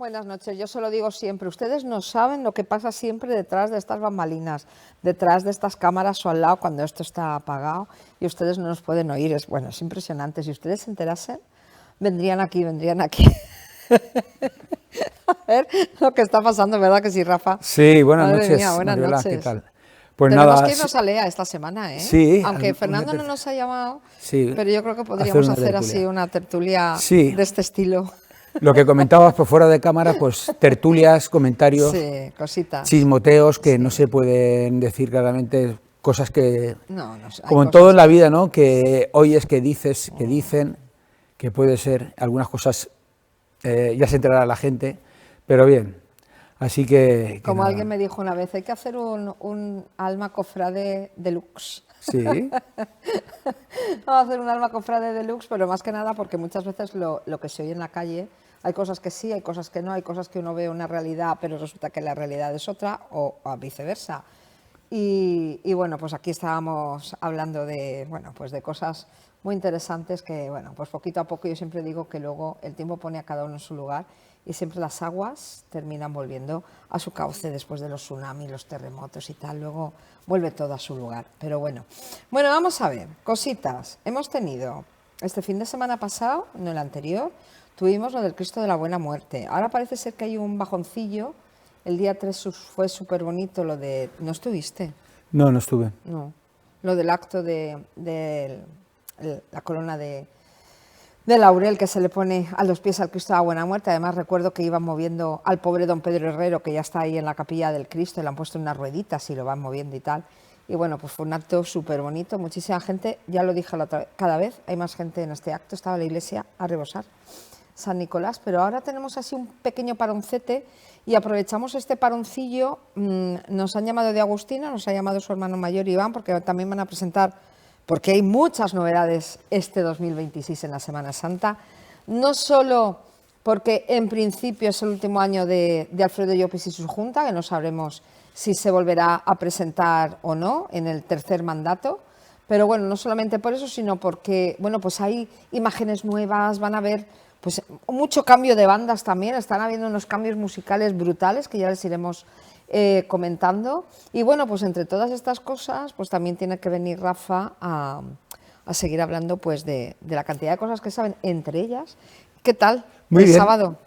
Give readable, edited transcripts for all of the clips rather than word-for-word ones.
Buenas noches, yo se lo digo siempre, ustedes no saben lo que pasa siempre detrás de estas bambalinas, detrás de estas cámaras o al lado cuando esto está apagado y ustedes no nos pueden oír, es impresionante, si ustedes se enterasen, vendrían aquí. A ver lo que está pasando, ¿verdad que sí, Rafa? Sí, buenas Madre noches, mía, buenas Mariola, noches. ¿qué tal? Pues Tenemos nada, que irnos a Lea esta semana, ¿eh? sí, Aunque Fernando no nos ha llamado, sí, pero yo creo que podríamos una hacer tertulia. así una tertulia Sí. de este estilo. Lo que comentabas por fuera de cámara, pues tertulias, comentarios, Sí, cositas. chismoteos que Sí. no se pueden decir claramente, cosas que, No, hay como en cosas todo en la vida, ¿no? Que oyes, que dices, que dicen, que puede ser, algunas cosas ya se enterará la gente, pero bien, así que Como nada. alguien me dijo una vez, hay que hacer un alma cofrade deluxe. Sí, Vamos a hacer un alma cofrade deluxe, pero más que nada porque muchas veces lo que se oye en la calle, hay cosas que sí, hay cosas que no, hay cosas que uno ve una realidad, pero resulta que la realidad es otra, o viceversa. Y bueno, pues aquí estábamos hablando de, bueno, pues de cosas muy interesantes que, bueno, pues poquito a poco yo siempre digo que luego el tiempo pone a cada uno en su lugar y siempre las aguas terminan volviendo a su cauce después de los tsunamis, los terremotos y tal, luego vuelve todo a su lugar. Pero bueno, vamos a ver, cositas. Hemos tenido este fin de semana pasado, no el anterior, tuvimos lo del Cristo de la Buena Muerte. Ahora parece ser que hay un bajoncillo. El día 3 fue súper bonito lo de... ¿No estuviste? no estuve. No. Lo del acto de la corona de laurel que se le pone a los pies al Cristo de la Buena Muerte. Además recuerdo que iban moviendo al pobre don Pedro Herrero, que ya está ahí en la capilla del Cristo, y le han puesto unas rueditas y lo van moviendo y tal. Y bueno, pues fue un acto súper bonito. Muchísima gente, ya lo dije la otra vez, cada vez hay más gente en este acto. Estaba la iglesia a rebosar, San Nicolás, pero ahora tenemos así un pequeño paroncete y aprovechamos este paroncillo. Nos han llamado de Agustina, nos ha llamado su hermano mayor Iván, porque también van a presentar, porque hay muchas novedades este 2026 en la Semana Santa, no solo porque en principio es el último año de Alfredo Llopis y su junta, que no sabremos si se volverá a presentar o no en el tercer mandato. Pero bueno, no solamente por eso, sino porque bueno, pues hay imágenes nuevas, van a haber pues mucho cambio de bandas también, están habiendo unos cambios musicales brutales que ya les iremos comentando. Y bueno, pues entre todas estas cosas, pues también tiene que venir Rafa a seguir hablando pues de la cantidad de cosas que saben, entre ellas. ¿Qué tal? Muy bien. Sábado.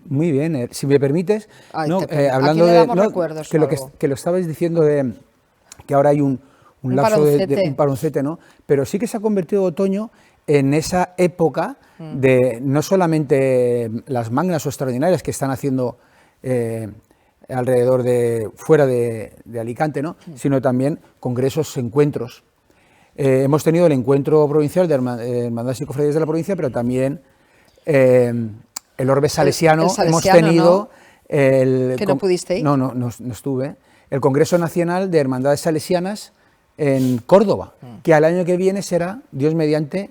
Muy bien, si me permites, Ay, no, aquí hablando le de damos recuerdos, que lo estabais diciendo de que ahora hay un lapso de un paroncete, ¿no? Pero sí que se ha convertido otoño en esa época de no solamente las magnas o extraordinarias que están haciendo alrededor fuera de Alicante, ¿no? Sino también congresos, encuentros. Hemos tenido el encuentro provincial de Hermandades y Cofradías de la provincia, pero también el Orbe Salesiano, hemos tenido... ¿no? ¿Que no pudiste ir? No estuve. El Congreso Nacional de Hermandades Salesianas en Córdoba, que al año que viene será, Dios mediante,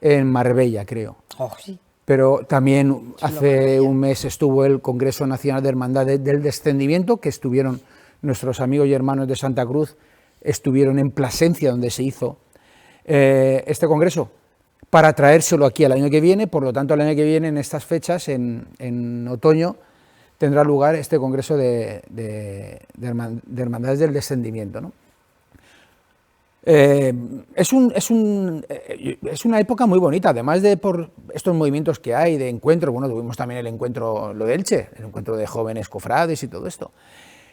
en Marbella, creo. Oh, sí. Pero también hace un mes estuvo el Congreso Nacional de Hermandades del Descendimiento, que estuvieron nuestros amigos y hermanos de Santa Cruz, estuvieron en Plasencia, donde se hizo este congreso, para traérselo aquí al año que viene. Por lo tanto, el año que viene, en estas fechas, en otoño, tendrá lugar este congreso de Hermandades del Descendimiento, ¿no? Es una época muy bonita, además de por estos movimientos que hay de encuentro. Bueno, tuvimos también el encuentro, lo de Elche, el encuentro de jóvenes cofrades y todo esto,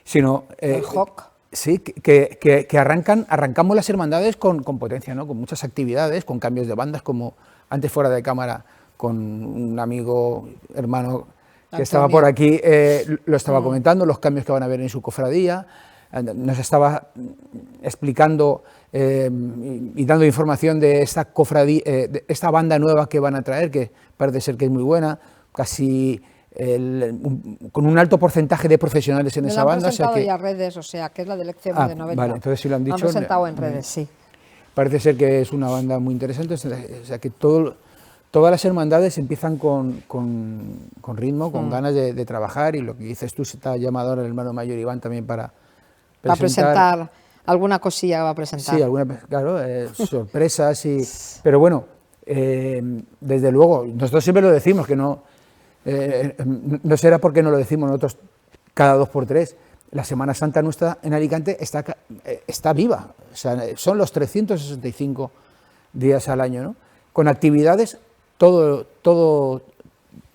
sino el JOC. Sí, que arrancamos las hermandades con potencia, ¿no? Con muchas actividades, con cambios de bandas, como antes fuera de cámara con un amigo, hermano que estaba por aquí, lo estaba comentando, los cambios que van a haber en su cofradía. Nos estaba explicando y dando información de esta cofradía, de esta banda nueva que van a traer, que parece ser que es muy buena, casi con un alto porcentaje de profesionales en esa banda. Lo han presentado ya redes, o sea, que es la de lección de 90. Vale, entonces si lo han dicho. Lo han presentado en redes, sí. Parece ser que es una banda muy interesante, o sea, que todas las hermandades empiezan con ritmo, con ganas de trabajar, y lo que dices tú, se está llamado ahora el hermano mayor Iván también para presentar alguna cosilla, va a presentar. Sí, claro, sorpresas, pero bueno, desde luego, nosotros siempre lo decimos, que no No será porque no lo decimos nosotros cada 2 por 3. La Semana Santa nuestra en Alicante está viva. O sea, son los 365 días al año, ¿no? Con actividades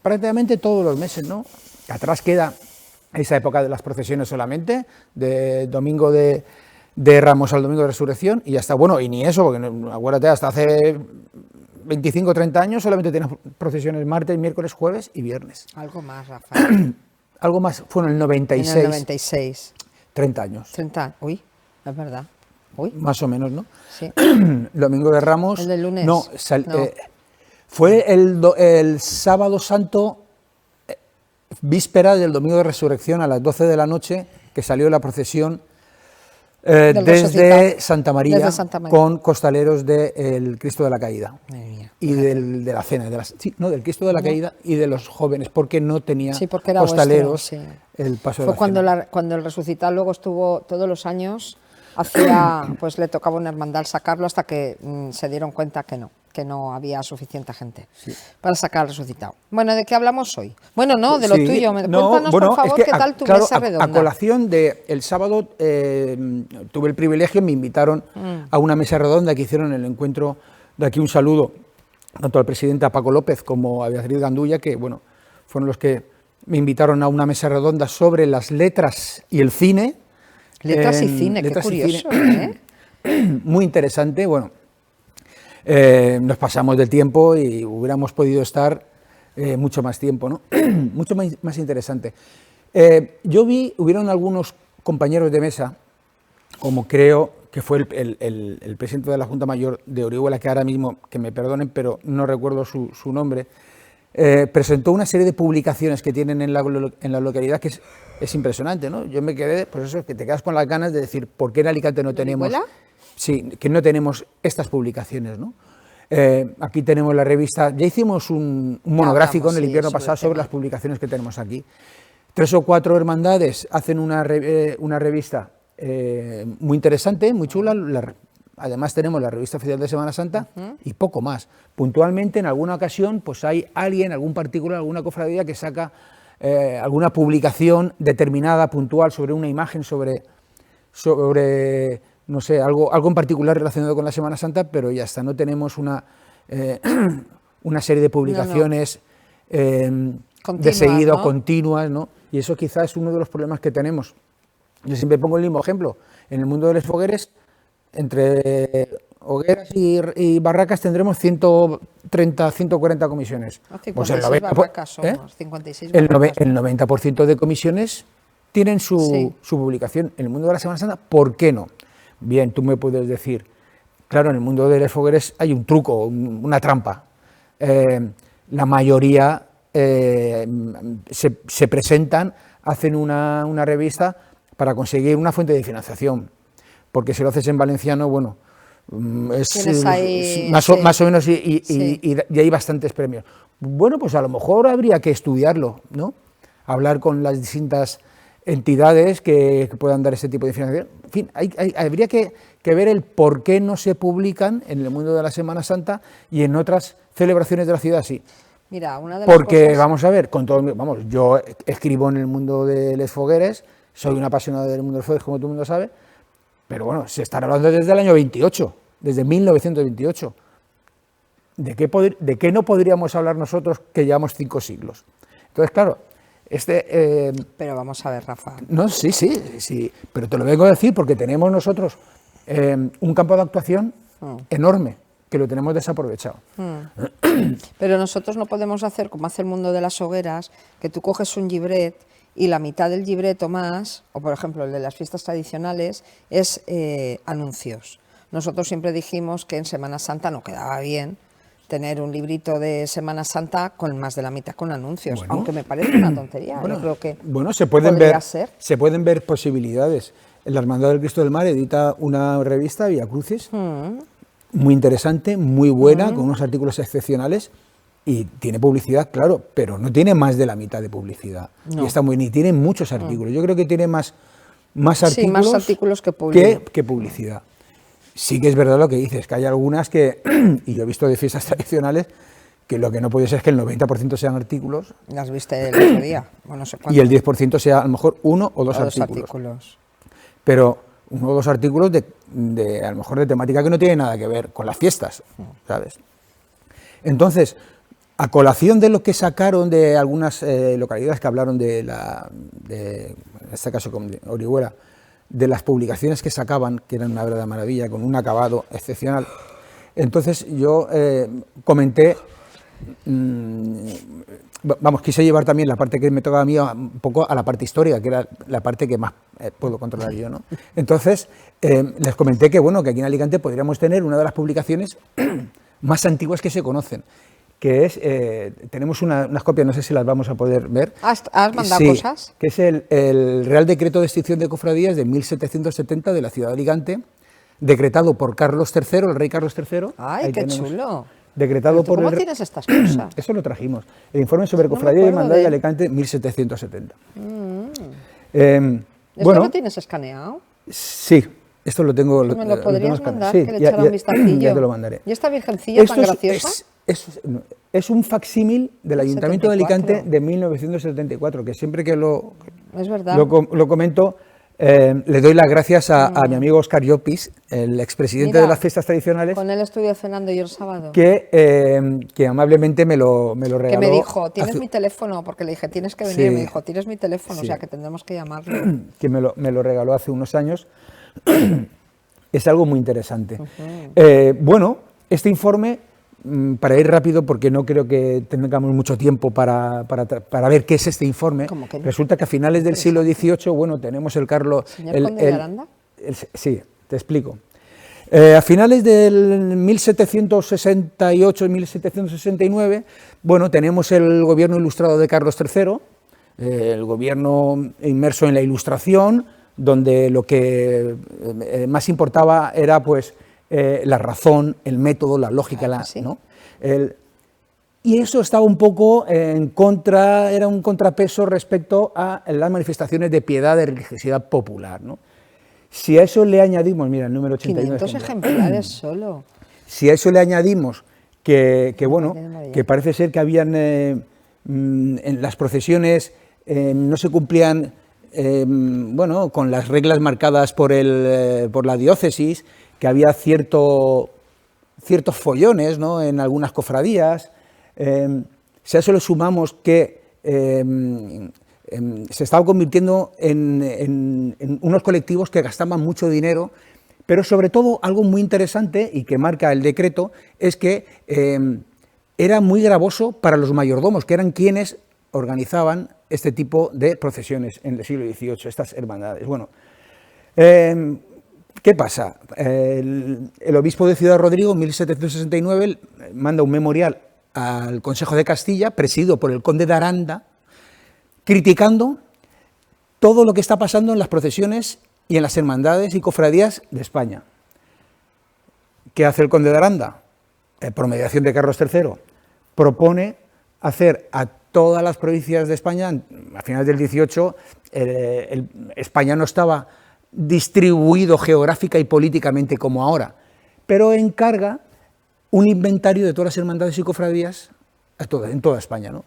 prácticamente todos los meses, ¿no? Atrás queda esa época de las procesiones solamente, de domingo de Ramos al domingo de Resurrección, y ya está. Bueno, y ni eso, porque acuérdate, hasta hace 25 o 30 años solamente teníamos procesiones martes, miércoles, jueves y viernes. Algo más, Rafael. Algo más, fue en el 96. En el 96. 30 años. 30, uy, es verdad. Uy. Más o menos, ¿no? Sí. Domingo de Ramos. ¿El del lunes? No, No. Fue el sábado santo, víspera del domingo de Resurrección, a las 12 de la noche, que salió la procesión desde Santa María, con costaleros del Cristo de la Caída y de la cena, del Cristo de la Caída y de los jóvenes, porque no tenía porque era costaleros vuestro, sí. el paso Fue de la cena. cuando el resucitado luego estuvo todos los años, hacía, pues le tocaba una hermandad sacarlo hasta que se dieron cuenta que no había suficiente gente para sacar al resucitado. Bueno, ¿de qué hablamos hoy? Bueno, no, de lo tuyo. Cuéntanos, por favor, qué tal tu mesa redonda. A colación del sábado tuve el privilegio, me invitaron a una mesa redonda que hicieron en el encuentro. De aquí un saludo tanto al presidente, a Paco López, como a Beatriz Gandulla, que bueno, fueron los que me invitaron a una mesa redonda sobre las letras y el cine. Letras y cine, qué curioso, ¿eh? Muy interesante, bueno. Nos pasamos del tiempo y hubiéramos podido estar mucho más tiempo, ¿no? Mucho más interesante. Hubieron algunos compañeros de mesa, como creo que fue el presidente de la Junta Mayor de Orihuela, que ahora mismo, que me perdonen, pero no recuerdo su nombre, presentó una serie de publicaciones que tienen en la localidad que es impresionante, ¿no? Yo me quedé, pues eso, que te quedas con las ganas de decir, ¿por qué en Alicante no tenemos... ¿Orihuela? Sí, que no tenemos estas publicaciones, ¿no? Aquí tenemos la revista, ya hicimos un monográfico en el invierno pasado sobre las publicaciones que tenemos aquí. 3 o 4 hermandades hacen una revista muy interesante, muy chula. Además tenemos la revista oficial de Semana Santa y poco más. Puntualmente, en alguna ocasión, pues hay alguien, algún particular, alguna cofradía que saca alguna publicación determinada, puntual, sobre una imagen, sobre no sé, algo en particular relacionado con la Semana Santa, pero ya está, no tenemos una serie de publicaciones de seguido, ¿no? Continuas, ¿no? Y eso quizás es uno de los problemas que tenemos. Yo siempre pongo el mismo ejemplo. En el mundo de los fogueres, entre hogueras y barracas tendremos 130, 140 comisiones. No, 56 barracas somos, 56 el barracas. El 90% de comisiones tienen su publicación. En el mundo de la Semana Santa, ¿por qué no? Bien, tú me puedes decir, claro, en el mundo de los fogueres hay un truco, una trampa. La mayoría se presentan, hacen una revista para conseguir una fuente de financiación, porque si lo haces en valenciano, bueno, es más o menos y hay bastantes premios. Bueno, pues a lo mejor habría que estudiarlo, ¿no? Hablar con las distintas entidades que puedan dar ese tipo de financiación. En fin, habría que ver el por qué no se publican en el mundo de la Semana Santa y en otras celebraciones de la ciudad, sí. Mira, una de las porque, cosas... vamos a ver, yo escribo en el mundo de los fogueres, soy un apasionado del mundo de los fogueres, como todo el mundo sabe, pero bueno, se está hablando desde el año 28, desde 1928. ¿De qué no podríamos hablar nosotros que llevamos 5 siglos? Entonces, claro, pero vamos a ver, Rafa. No, sí, pero te lo vengo a decir porque tenemos nosotros un campo de actuación enorme, que lo tenemos desaprovechado. Pero nosotros no podemos hacer como hace el mundo de las hogueras, que tú coges un llibret y la mitad del llibret o más, o por ejemplo el de las fiestas tradicionales, es anuncios. Nosotros siempre dijimos que en Semana Santa no quedaba bien tener un librito de Semana Santa con más de la mitad con anuncios, bueno, aunque me parece una tontería. Bueno, yo creo que se pueden ver posibilidades. La Hermandad del Cristo del Mar edita una revista, Vía Crucis, muy interesante, muy buena, con unos artículos excepcionales, y tiene publicidad, claro, pero no tiene más de la mitad de publicidad. No. Y está muy, ni tiene muchos artículos. Yo creo que tiene más artículos que publicidad. Sí que es verdad lo que dices, que hay algunas que, y yo he visto de fiestas tradicionales, que lo que no puede ser es que el 90% sean artículos. Las viste el otro día. Bueno, no sé Y el 10% sea a lo mejor uno o dos artículos. Pero uno o dos artículos a lo mejor de temática que no tiene nada que ver con las fiestas, ¿sabes? Entonces, a colación de lo que sacaron de algunas localidades que hablaron en este caso con Orihuela, de las publicaciones que sacaban, que eran una verdadera maravilla, con un acabado excepcional, entonces yo comenté, quise llevar también la parte que me tocaba a mí un poco a la parte histórica, que era la parte que más puedo controlar yo, ¿no? Entonces, les comenté que, bueno, que aquí en Alicante podríamos tener una de las publicaciones más antiguas que se conocen, que es, tenemos unas copias, no sé si las vamos a poder ver. ¿Has mandado cosas? Que es el Real Decreto de Extinción de Cofradías de 1770 de la ciudad de Alicante, decretado por Carlos III, el rey Carlos III. ¡Ay, Ahí qué tenemos, chulo! Decretado por ¿Cómo tienes estas cosas? Eso lo trajimos. El informe sobre Cofradía y Hermandad de Alicante, 1770. ¿Esto lo tienes escaneado? Sí. Esto lo tengo. ¿Me lo podrías mandar? Sí, que le echara un vistacillo. Ya te lo mandaré. ¿Y esta virgencilla tan graciosa? Es un facsímil del Ayuntamiento de Alicante de 1974, que siempre que lo comento, le doy las gracias a mi amigo Óscar Llopis, el expresidente de las fiestas tradicionales. Con él estuve cenando yo el sábado. Que amablemente me lo regaló. Que me dijo, ¿tienes mi teléfono? Porque le dije, tienes que venir. Sí, me dijo, ¿tienes mi teléfono? Sí. O sea, que tendremos que llamarlo. Que me lo regaló hace unos años. Es algo muy interesante. Bueno, este informe, para ir rápido, porque no creo que tengamos mucho tiempo para ver qué es este informe, resulta que a finales del siglo XVIII, bueno, tenemos el Carlos... ¿Señor Conde de Aranda? Sí, te explico. A finales del 1768 y 1769, bueno, tenemos el gobierno ilustrado de Carlos III, el gobierno inmerso en la Ilustración, donde lo que más importaba era pues la razón, el método, la lógica, ¿no? Y eso estaba un poco en contra, era un contrapeso respecto a las manifestaciones de piedad, de religiosidad popular, ¿no? Si a eso le añadimos, mira, el número 89... 500 ejemplares solo. Si a eso le añadimos que parece ser que habían en las procesiones no se cumplían bueno, con las reglas marcadas por la diócesis, que había ciertos follones, ¿no?, en algunas cofradías. Si a eso le sumamos que se estaba convirtiendo en unos colectivos que gastaban mucho dinero, pero sobre todo algo muy interesante y que marca el decreto es que era muy gravoso para los mayordomos, que eran quienes organizaban este tipo de procesiones en el siglo XVIII, estas hermandades. Bueno, ¿qué pasa? El obispo de Ciudad Rodrigo, en 1769, manda un memorial al Consejo de Castilla, presidido por el conde de Aranda, criticando todo lo que está pasando en las procesiones y en las hermandades y cofradías de España. ¿Qué hace el conde de Aranda? Por mediación de Carlos III, propone hacer a todas las provincias de España, a finales del XVIII, España no estaba distribuido geográfica y políticamente como ahora, pero encarga un inventario de todas las hermandades y cofradías en toda España, ¿no?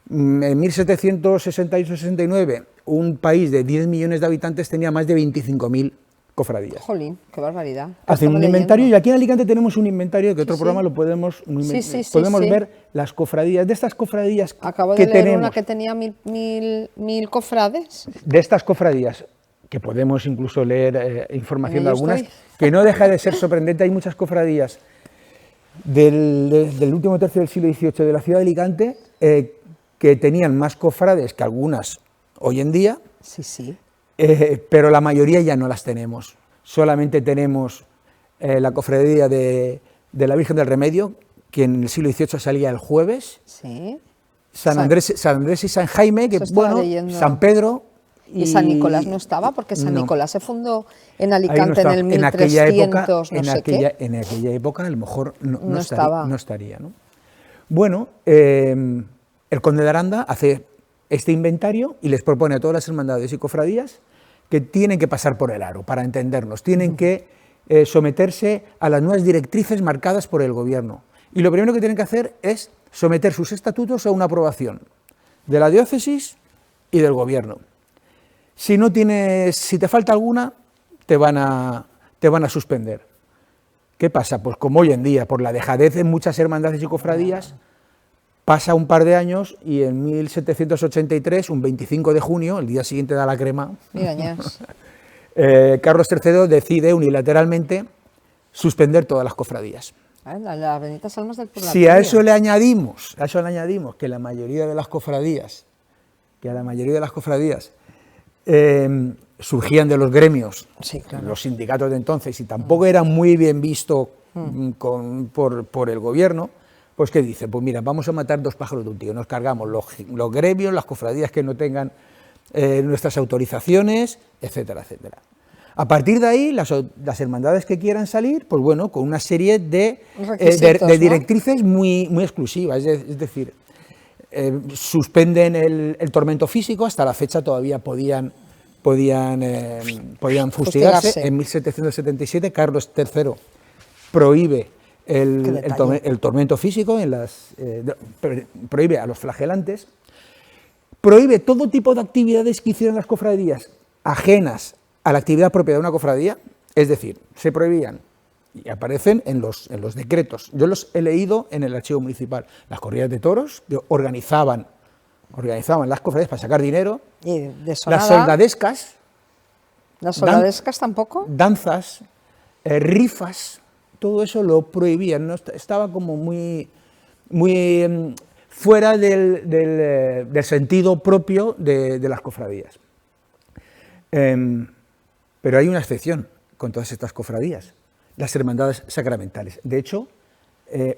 En 1768-69, un país de 10 millones de habitantes tenía más de 25.000 cofradías. Jolín, qué barbaridad. Hace un inventario, y aquí en Alicante tenemos un inventario que otro programa lo podemos ver las cofradías. De estas cofradías Acabo de leer una que tenía mil cofrades. De estas cofradías, que podemos incluso leer información de algunas, que no deja de ser sorprendente. Hay muchas cofradías del último tercio del siglo XVIII de la ciudad de Alicante que tenían más cofrades que algunas hoy en día. Sí. Pero la mayoría ya no las tenemos. Solamente tenemos la cofradía de la Virgen del Remedio, que en el siglo XVIII salía el jueves. Sí. San Andrés y San Jaime, que bueno, San Pedro. ¿Y San Nicolás no estaba? Porque San Nicolás se fundó en Alicante en el 1300, en aquella época a lo mejor no estaría, ¿no? Bueno, el conde de Aranda hace este inventario y les propone a todas las hermandades y cofradías que tienen que pasar por el aro, para entendernos, tienen que someterse a las nuevas directrices marcadas por el gobierno. Y lo primero que tienen que hacer es someter sus estatutos a una aprobación de la diócesis y del gobierno. Si te falta alguna, te van a suspender. ¿Qué pasa? Pues como hoy en día, por la dejadez en muchas hermandades y cofradías, pasa un par de años y en 1783, un 25 de junio, el día siguiente de la crema, Carlos III decide unilateralmente suspender todas las cofradías. Las benditas almas del purgatorio. Si a eso le añadimos que la mayoría de las cofradías, surgían de los gremios, sí, claro, los sindicatos de entonces, y tampoco era muy bien visto por el gobierno, pues ¿qué dice? Pues mira, vamos a matar dos pájaros de un tiro, nos cargamos los gremios, las cofradías que no tengan nuestras autorizaciones, etcétera, etcétera. A partir de ahí, las hermandades que quieran salir, pues bueno, con una serie de directrices, ¿no?, muy exclusivas, es decir, suspenden el tormento físico, hasta la fecha todavía podían fustigarse. En 1777 Carlos III prohíbe el tormento físico, prohíbe a los flagelantes, prohíbe todo tipo de actividades que hicieran las cofradías ajenas a la actividad propia de una cofradía, es decir, se prohibían, y aparecen en los decretos. Yo los he leído en el archivo municipal. Las corridas de toros, que organizaban las cofradías para sacar dinero, las soldadescas. ¿Las soldadescas tampoco? Danzas, rifas, todo eso lo prohibían, ¿no? Estaba como muy fuera del sentido propio de las cofradías. Pero hay una excepción con todas estas cofradías, las hermandades sacramentales. De hecho,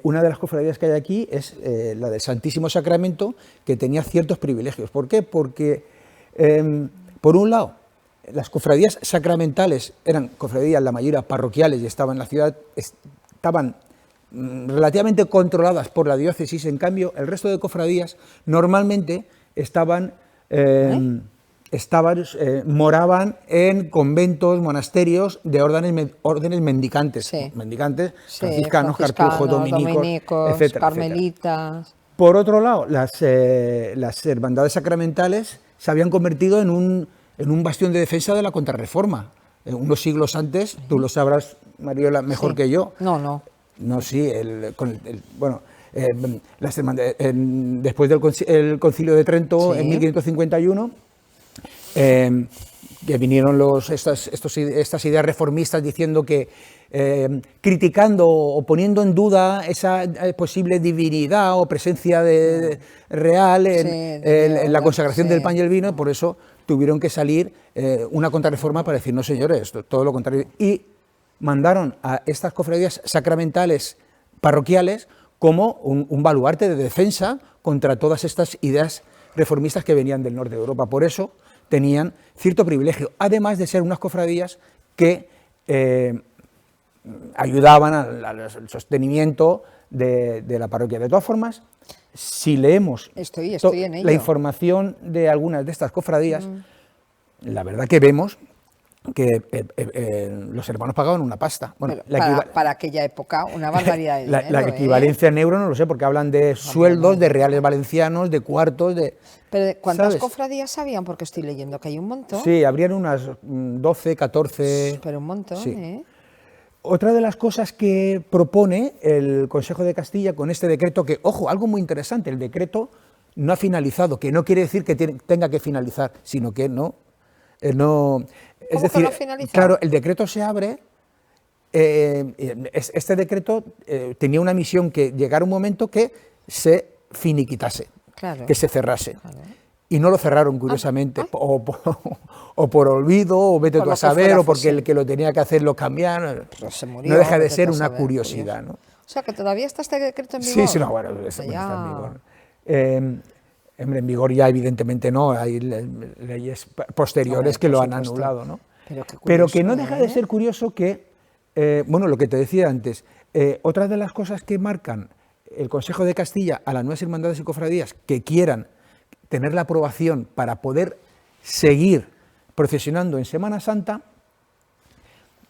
una de las cofradías que hay aquí es la del Santísimo Sacramento, que tenía ciertos privilegios. ¿Por qué? Porque, por un lado, las cofradías sacramentales eran cofradías, la mayoría parroquiales, y estaban en la ciudad, estaban relativamente controladas por la diócesis. En cambio, el resto de cofradías normalmente moraban en conventos, monasterios de órdenes mendicantes, franciscanos, cartujos, dominicos, etcétera, carmelitas. Etcétera. Por otro lado, las hermandades sacramentales se habían convertido en un bastión de defensa de la Contrarreforma. Unos siglos antes, tú lo sabrás, Mariola, mejor que yo. No, sí, después del Concilio de Trento, en 1551, que vinieron estas ideas reformistas diciendo que, criticando o poniendo en duda esa posible divinidad o presencia real en la consagración del pan y el vino, por eso tuvieron que salir una contrarreforma para decir, no señores, todo lo contrario, y mandaron a estas cofradías sacramentales parroquiales como un baluarte de defensa contra todas estas ideas reformistas que venían del norte de Europa. Por eso tenían cierto privilegio, además de ser unas cofradías que ayudaban al sostenimiento de la parroquia. De todas formas, si leemos la información de algunas de estas cofradías, la verdad que vemos que los hermanos pagaban una pasta. Bueno, para aquella época, una barbaridad de dinero. La equivalencia en euro no lo sé, porque hablan de sueldos, de reales valencianos, de cuartos, de... Pero ¿cuántas cofradías habían? Porque estoy leyendo que hay un montón. Sí, habrían unas 12, 14... Pero un montón, sí. Otra de las cosas que propone el Consejo de Castilla con este decreto, que, ojo, algo muy interesante, el decreto no ha finalizado, que no quiere decir que tenga que finalizar, sino que no... Es decir, claro, el decreto se abre, este decreto tenía una misión, que llegara un momento que se finiquitase, que se cerrase. Y no lo cerraron, curiosamente, o por olvido, o vete tú a saber, o porque el que lo tenía que hacer lo cambiaron. Se murió, no deja de ser una curiosidad, ¿no? O sea, que todavía está este decreto en vigor. Sí, no, bueno, está en vigor. En vigor ya evidentemente no, hay leyes posteriores que lo han anulado, ¿no? Pero que no deja de ser curioso que, lo que te decía antes, otra de las cosas que marcan el Consejo de Castilla a las nuevas hermandades y cofradías que quieran tener la aprobación para poder seguir procesionando en Semana Santa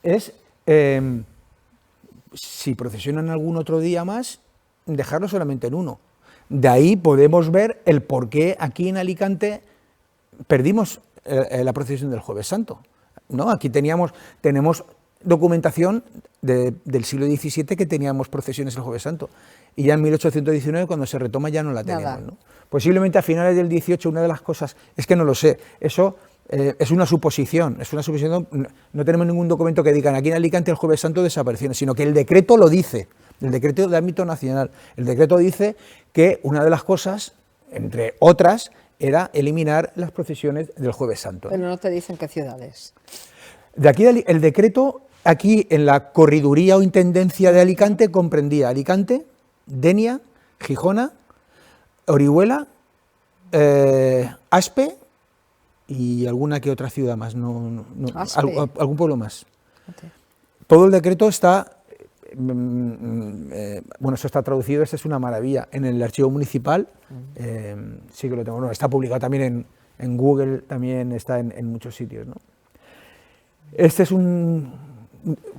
es, si procesionan algún otro día más, dejarlo solamente en uno. De ahí podemos ver el por qué aquí en Alicante perdimos la procesión del Jueves Santo, ¿no? Aquí tenemos documentación del siglo XVII que teníamos procesiones el Jueves Santo, y ya en 1819, cuando se retoma, ya no la tenemos, ¿no? Posiblemente a finales del XVIII, una de las cosas, es que no lo sé, eso es una suposición, no tenemos ningún documento que digan aquí en Alicante el Jueves Santo desapareció, sino que el decreto lo dice, el decreto de ámbito nacional, el decreto dice que una de las cosas, entre otras, era eliminar las procesiones del Jueves Santo. Pero no te dicen qué ciudades. De aquí el decreto, aquí en la corriduría o intendencia de Alicante, comprendía Alicante, Denia, Gijona, Orihuela, Aspe y alguna que otra ciudad más, algún pueblo más. Okay. Todo el decreto está, bueno, eso está traducido, esta es una maravilla, en el archivo municipal, sí que lo tengo, está publicado también en Google, también está en muchos sitios, ¿no? Este es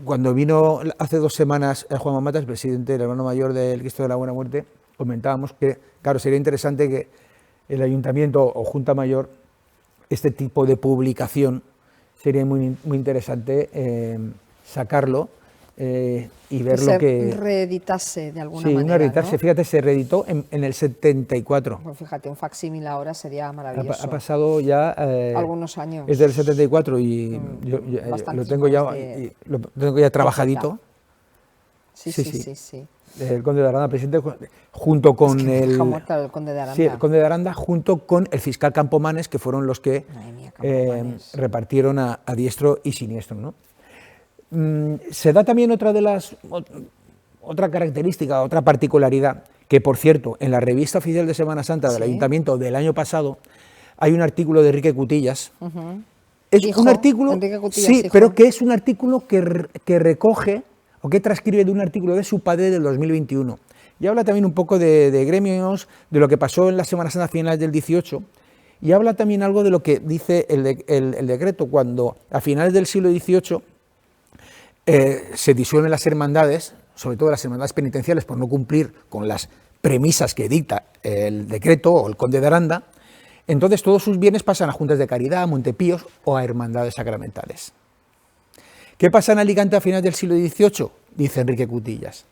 cuando vino hace 2 semanas Juan Mamatas, presidente, el hermano mayor del Cristo de la Buena Muerte, comentábamos que, claro, sería interesante que el ayuntamiento o Junta Mayor, este tipo de publicación, sería muy interesante sacarlo y ver lo que... se reeditase de alguna manera, una reeditarse, ¿no? Fíjate, se reeditó en el 74. Pues fíjate, un facsímil ahora sería maravilloso. Ha pasado ya... algunos años. Es del 74 y yo lo tengo ya trabajadito. Sí. El conde de Aranda, presidente, junto con el conde de Aranda. Sí, el conde de Aranda, junto con el fiscal Campomanes, que fueron los que repartieron a diestro y siniestro, ¿no? Se da también otra característica, otra particularidad, que por cierto, en la revista oficial de Semana Santa del Ayuntamiento del año pasado, hay un artículo de Enrique Cutillas. Es un artículo, pero que es un artículo que recoge o que transcribe de un artículo de su padre del 2021. Y habla también un poco de gremios, de lo que pasó en la Semana Santa finales del 18, y habla también algo de lo que dice el decreto, cuando a finales del siglo XVIII se disuelven las hermandades, sobre todo las hermandades penitenciales, por no cumplir con las premisas que dicta el decreto o el conde de Aranda. Entonces todos sus bienes pasan a juntas de caridad, a Montepíos o a hermandades sacramentales. ¿Qué pasa en Alicante a finales del siglo XVIII? Dice Enrique Cutillas.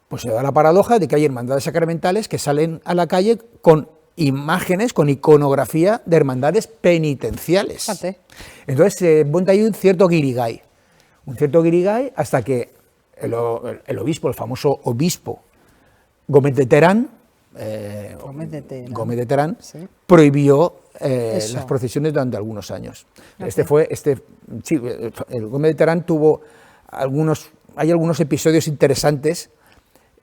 Pues se da la paradoja de que hay hermandades sacramentales que salen a la calle con imágenes, con iconografía de hermandades penitenciales. Fíjate. Entonces se monta ahí un cierto guirigay hasta que el obispo, el famoso obispo Gómez de Terán, prohibió las procesiones durante algunos años. Okay. El Gómez de Terán tuvo hay algunos episodios interesantes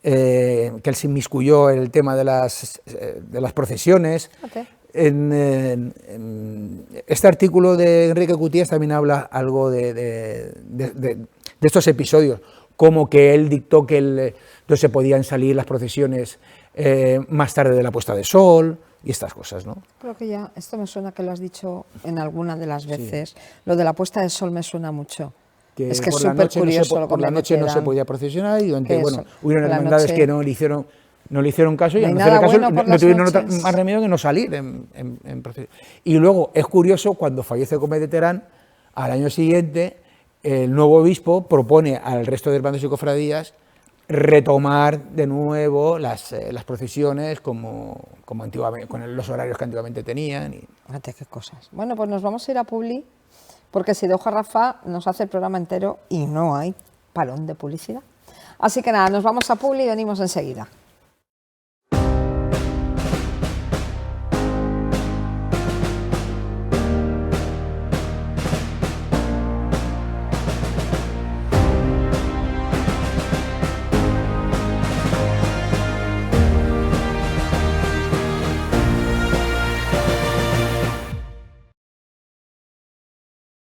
que él se inmiscuyó en el tema de las procesiones. Okay. Este artículo de Enrique Cutillas también habla algo de estos episodios, como que él dictó que no se podían salir las procesiones más tarde de la puesta de sol y estas cosas, ¿no? Creo que ya, esto me suena que lo has dicho en alguna de las veces, sí. Lo de la puesta de sol me suena mucho. Es que es súper curioso. Por la noche no se podía procesionar y durante, hubieron hermandades que no le hicieron caso y al no hacer caso no tuvieron más remedio que no salir en procesión. Y luego es curioso, cuando fallece Gómez de Terán, al año siguiente el nuevo obispo propone al resto de hermanos y cofradías retomar de nuevo las procesiones como antiguamente, con los horarios que antiguamente tenían. Fíjate qué cosas. Bueno, pues nos vamos a ir a Publi, porque si Sidoja Rafa nos hace el programa entero y no hay parón de publicidad. Así que nada, nos vamos a Publi y venimos enseguida.